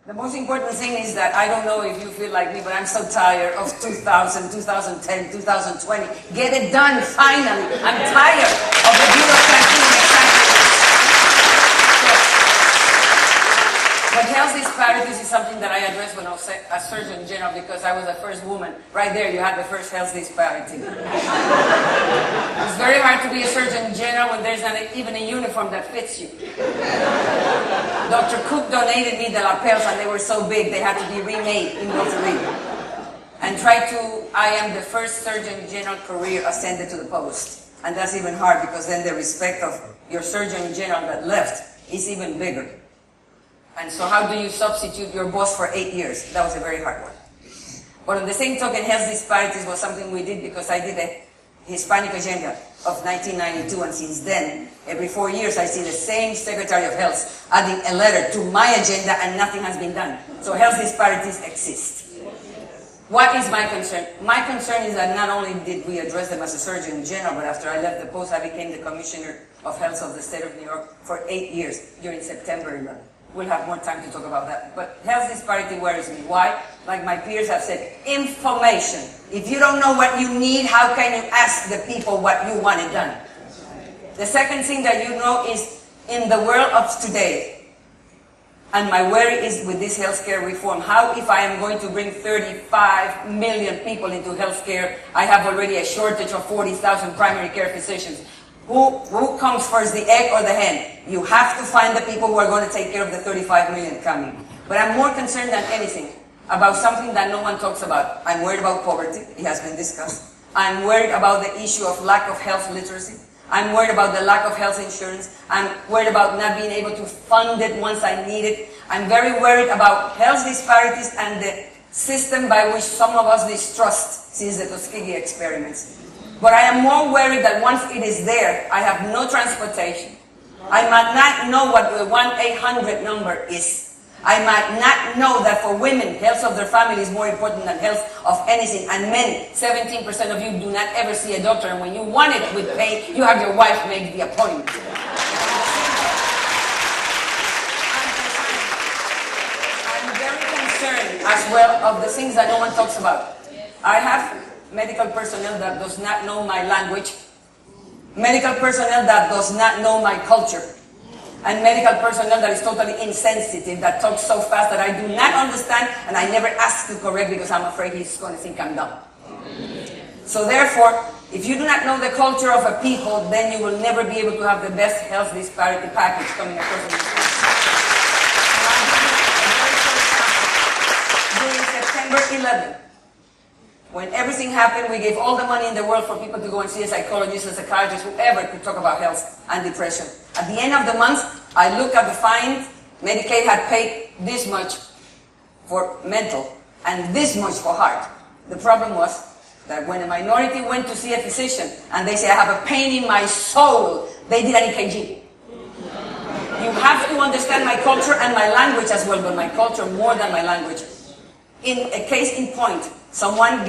The most important thing is that I don't know if you feel like me, but I'm so tired of 2000, 2010, 2020. Get it done, finally. I'm tired of the bureaucracy and excitement. But health disparities is something that I addressed when I was a Surgeon General because I was the first woman. Right there, you had the first health disparity. It's very hard to be a Surgeon General when there's not even a uniform that fits you. Dr. Cook donated me the lapels and they were so big they had to be remade in Rotary. And I am the first Surgeon General career ascended to the post. And that's even hard because then the respect of your Surgeon General that left is even bigger. And so how do you substitute your boss for 8 years? That was a very hard one. But on the same token, health disparities was something we did because I did a Hispanic agenda of 1992, and since then, every 4 years, I see the same Secretary of Health adding a letter to my agenda and nothing has been done. So health disparities exist. What is my concern? My concern is that not only did we address them as a Surgeon General, but after I left the post, I became the Commissioner of Health of the State of New York for 8 years during September 11. We'll have more time to talk about that. But health disparity worries me. Why? Like my peers have said, information. If you don't know what you need, how can you ask the people what you want it done? The second thing that you know is in the world of today, and my worry is with this healthcare reform, how if I am going to bring 35 million people into healthcare, I have already a shortage of 40,000 primary care physicians. Who comes first, the egg or the hen? You have to find the people who are going to take care of the 35 million coming. But I'm more concerned than anything about something that no one talks about. I'm worried about poverty. It has been discussed. I'm worried about the issue of lack of health literacy. I'm worried about the lack of health insurance. I'm worried about not being able to fund it once I need it. I'm very worried about health disparities and the system by which some of us distrust since the Tuskegee experiments. But I am more worried that once it is there, I have no transportation. I might not know what the 1-800 number is. I might not know that for women, health of their family is more important than health of anything. And men, 17% of you do not ever see a doctor. And when you want it with pain, you have your wife make the appointment. I'm very concerned as well of the things that no one talks about. I have medical personnel that does not know my language, medical personnel that does not know my culture, and medical personnel that is totally insensitive, that talks so fast that I do not understand and I never ask to correct because I'm afraid he's going to think I'm dumb. So therefore, if you do not know the culture of a people, then you will never be able to have the best health disparity package coming across the country. During September 11, when everything happened, we gave all the money in the world for people to go and see a psychologist, a psychiatrist, whoever could talk about health and depression. At the end of the month, I looked at the fine. Medicaid had paid this much for mental and this much for heart. The problem was that when a minority went to see a physician and they say, I have a pain in my soul, they did an EKG. You have to understand my culture and my language as well, but my culture more than my language. In a case in point, someone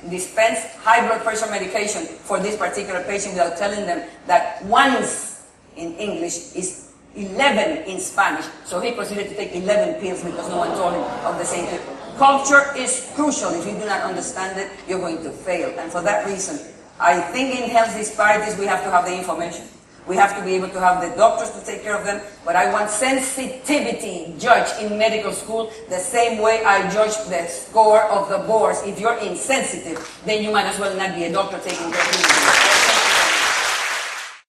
dispensed high blood pressure medication for this particular patient without telling them that once in English is 11 in Spanish. So he proceeded to take 11 pills because no one told him of the same thing. Culture is crucial. If you do not understand it, you're going to fail. And for that reason, I think in health disparities, we have to have the information. We have to be able to have the doctors to take care of them, but I want sensitivity judged in medical school the same way I judge the score of the boards. If you're insensitive, then you might as well not be a doctor taking care of people.